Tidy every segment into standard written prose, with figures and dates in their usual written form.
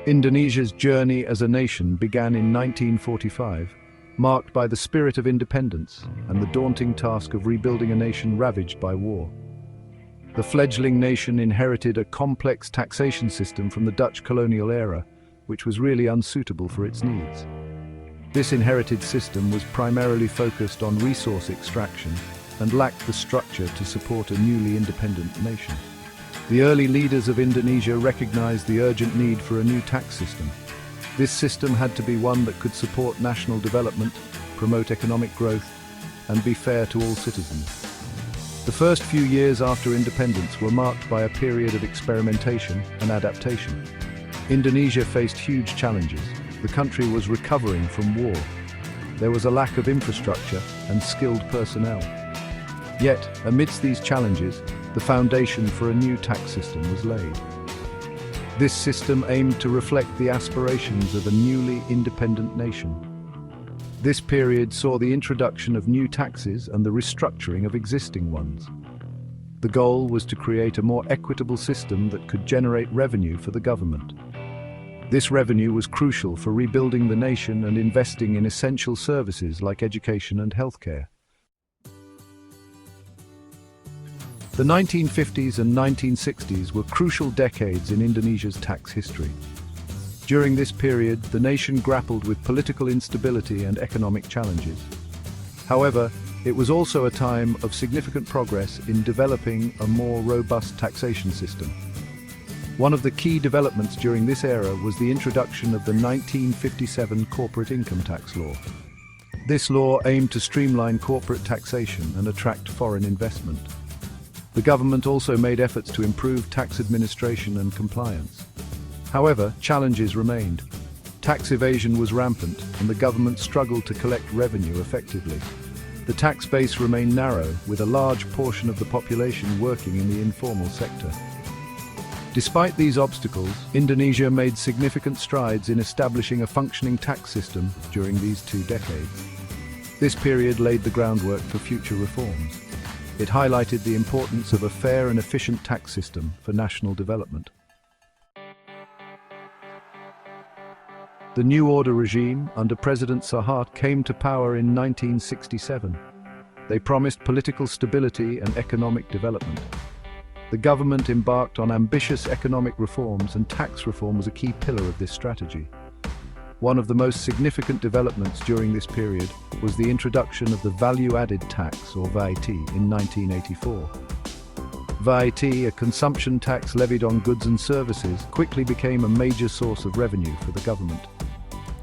Indonesia's journey as a nation began in 1945, marked by the spirit of independence and the daunting task of rebuilding a nation ravaged by war. The fledgling nation inherited a complex taxation system from the Dutch colonial era, which was really unsuitable for its needs. This inherited system was primarily focused on resource extraction and lacked the structure to support a newly independent nation. The early leaders of Indonesia recognized the urgent need for a new tax system. This system had to be one that could support national development, promote economic growth, and be fair to all citizens. The first few years after independence were marked by a period of experimentation and adaptation. Indonesia faced huge challenges. The country was recovering from war. There was a lack of infrastructure and skilled personnel. Yet, amidst these challenges, the foundation for a new tax system was laid. This system aimed to reflect the aspirations of a newly independent nation. This period saw the introduction of new taxes and the restructuring of existing ones. The goal was to create a more equitable system that could generate revenue for the government. This revenue was crucial for rebuilding the nation and investing in essential services like education and healthcare. The 1950s and 1960s were crucial decades in Indonesia's tax history. During this period, the nation grappled with political instability and economic challenges. However, it was also a time of significant progress in developing a more robust taxation system. One of the key developments during this era was the introduction of the 1957 Corporate Income Tax Law. This law aimed to streamline corporate taxation and attract foreign investment. The government also made efforts to improve tax administration and compliance. However, challenges remained. Tax evasion was rampant, and the government struggled to collect revenue effectively. The tax base remained narrow, with a large portion of the population working in the informal sector. Despite these obstacles, Indonesia made significant strides in establishing a functioning tax system during these 2 decades. This period laid the groundwork for future reforms. It highlighted the importance of a fair and efficient tax system for national development. The New Order regime under President Suharto came to power in 1967. They promised political stability and economic development. The government embarked on ambitious economic reforms, and tax reform was a key pillar of this strategy. One of the most significant developments during this period was the introduction of the value-added tax, or VAT, in 1984. VAT, a consumption tax levied on goods and services, quickly became a major source of revenue for the government.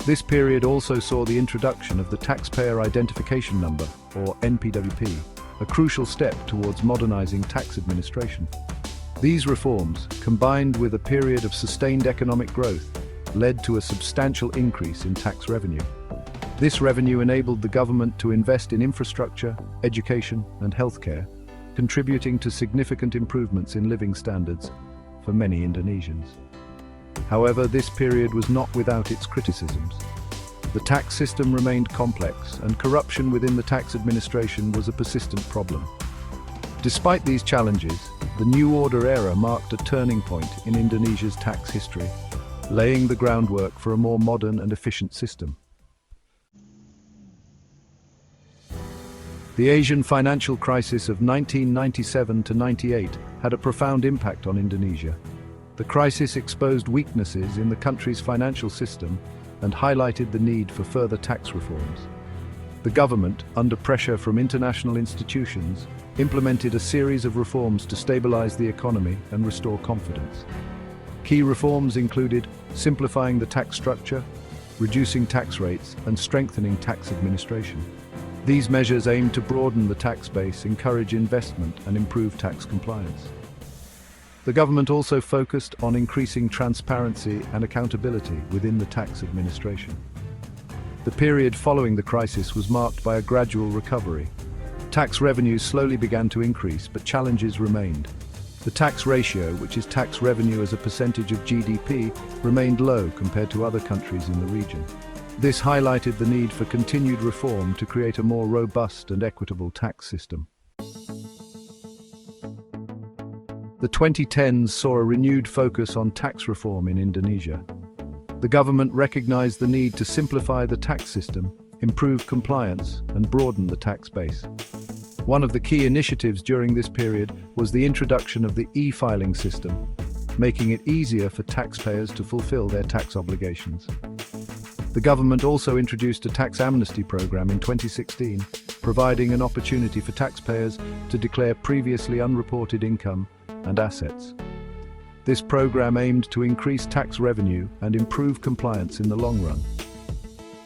This period also saw the introduction of the Taxpayer Identification Number, or NPWP, a crucial step towards modernizing tax administration. These reforms, combined with a period of sustained economic growth, led to a substantial increase in tax revenue. This revenue enabled the government to invest in infrastructure, education, and healthcare, contributing to significant improvements in living standards for many Indonesians. However, this period was not without its criticisms. The tax system remained complex, and corruption within the tax administration was a persistent problem. Despite these challenges, the New Order era marked a turning point in Indonesia's tax history, laying the groundwork for a more modern and efficient system. The Asian financial crisis of 1997 to 98 had a profound impact on Indonesia. The crisis exposed weaknesses in the country's financial system and highlighted the need for further tax reforms. The government, under pressure from international institutions, implemented a series of reforms to stabilize the economy and restore confidence. Key reforms included simplifying the tax structure, reducing tax rates, and strengthening tax administration. These measures aimed to broaden the tax base, encourage investment, and improve tax compliance. The government also focused on increasing transparency and accountability within the tax administration. The period following the crisis was marked by a gradual recovery. Tax revenues slowly began to increase, but challenges remained. The tax ratio, which is tax revenue as a percentage of GDP, remained low compared to other countries in the region. This highlighted the need for continued reform to create a more robust and equitable tax system. The 2010s saw a renewed focus on tax reform in Indonesia. The government recognized the need to simplify the tax system, improve compliance, and broaden the tax base. One of the key initiatives during this period was the introduction of the e-filing system, making it easier for taxpayers to fulfill their tax obligations. The government also introduced a tax amnesty program in 2016, providing an opportunity for taxpayers to declare previously unreported income and assets. This program aimed to increase tax revenue and improve compliance in the long run.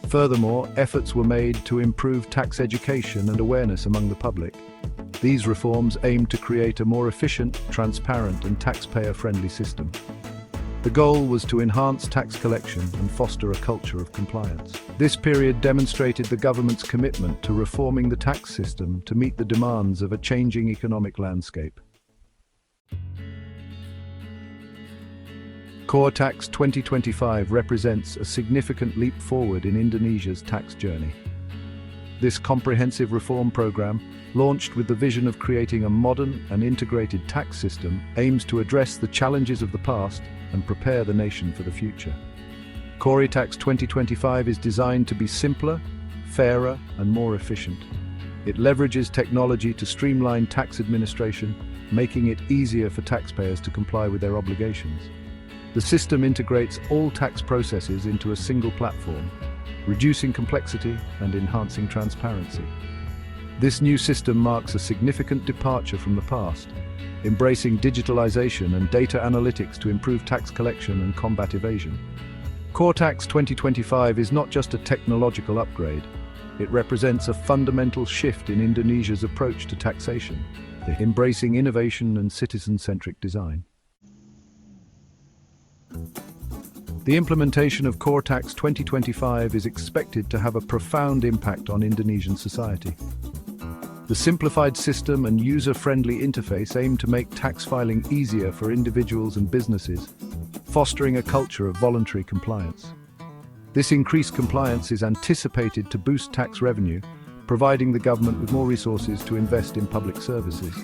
Furthermore, efforts were made to improve tax education and awareness among the public. These reforms aimed to create a more efficient, transparent, and taxpayer-friendly system. The goal was to enhance tax collection and foster a culture of compliance. This period demonstrated the government's commitment to reforming the tax system to meet the demands of a changing economic landscape. Coretax 2025 represents a significant leap forward in Indonesia's tax journey. This comprehensive reform program, launched with the vision of creating a modern and integrated tax system, aims to address the challenges of the past and prepare the nation for the future. Coretax 2025 is designed to be simpler, fairer, and more efficient. It leverages technology to streamline tax administration, making it easier for taxpayers to comply with their obligations. The system integrates all tax processes into a single platform, reducing complexity and enhancing transparency. This new system marks a significant departure from the past, embracing digitalization and data analytics to improve tax collection and combat evasion. Coretax 2025 is not just a technological upgrade, it represents a fundamental shift in Indonesia's approach to taxation, embracing innovation and citizen-centric design. The implementation of Coretax 2025 is expected to have a profound impact on Indonesian society. The simplified system and user-friendly interface aim to make tax filing easier for individuals and businesses, fostering a culture of voluntary compliance. This increased compliance is anticipated to boost tax revenue, providing the government with more resources to invest in public services.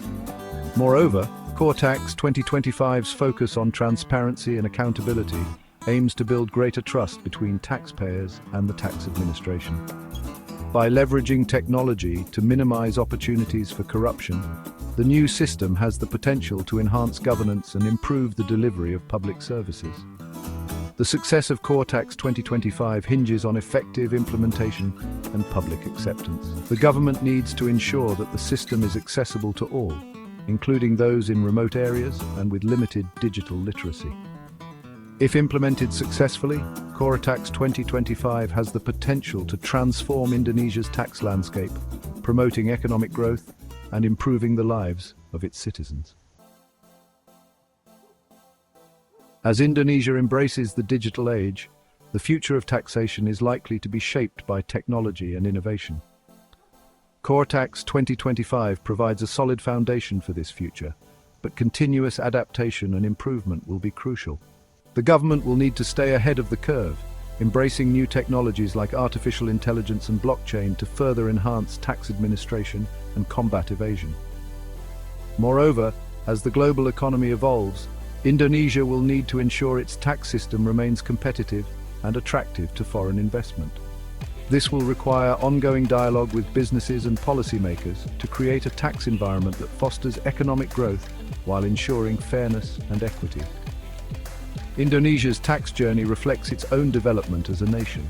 Moreover, Coretax 2025's focus on transparency and accountability aims to build greater trust between taxpayers and the tax administration. By leveraging technology to minimize opportunities for corruption, the new system has the potential to enhance governance and improve the delivery of public services. The success of Coretax 2025 hinges on effective implementation and public acceptance. The government needs to ensure that the system is accessible to all, including those in remote areas and with limited digital literacy. If implemented successfully, Coretax 2025 has the potential to transform Indonesia's tax landscape, promoting economic growth and improving the lives of its citizens. As Indonesia embraces the digital age, the future of taxation is likely to be shaped by technology and innovation. Coretax 2025 provides a solid foundation for this future, but continuous adaptation and improvement will be crucial. The government will need to stay ahead of the curve, embracing new technologies like artificial intelligence and blockchain to further enhance tax administration and combat evasion. Moreover, as the global economy evolves, Indonesia will need to ensure its tax system remains competitive and attractive to foreign investment. This will require ongoing dialogue with businesses and policymakers to create a tax environment that fosters economic growth while ensuring fairness and equity. Indonesia's tax journey reflects its own development as a nation.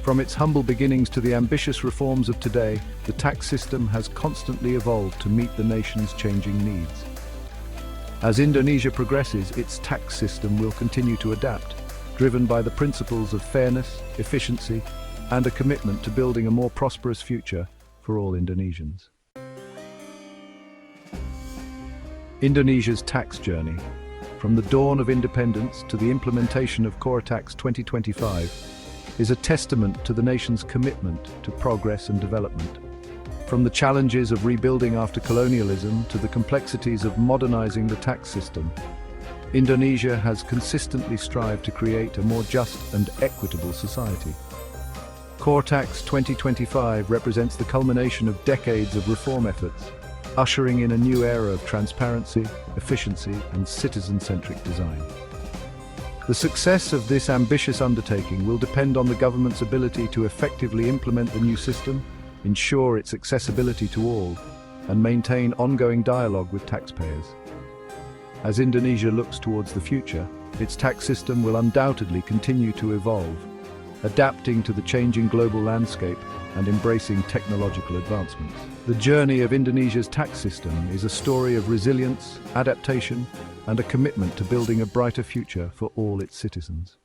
From its humble beginnings to the ambitious reforms of today, the tax system has constantly evolved to meet the nation's changing needs. As Indonesia progresses, its tax system will continue to adapt, driven by the principles of fairness, efficiency, and a commitment to building a more prosperous future for all Indonesians. Indonesia's tax journey, from the dawn of independence to the implementation of Coretax 2025, is a testament to the nation's commitment to progress and development. From the challenges of rebuilding after colonialism to the complexities of modernizing the tax system, Indonesia has consistently strived to create a more just and equitable society. Coretax 2025 represents the culmination of decades of reform efforts, ushering in a new era of transparency, efficiency, and citizen-centric design. The success of this ambitious undertaking will depend on the government's ability to effectively implement the new system, ensure its accessibility to all, and maintain ongoing dialogue with taxpayers. As Indonesia looks towards the future, its tax system will undoubtedly continue to evolve, adapting to the changing global landscape and embracing technological advancements. The journey of Indonesia's tax system is a story of resilience, adaptation, and a commitment to building a brighter future for all its citizens.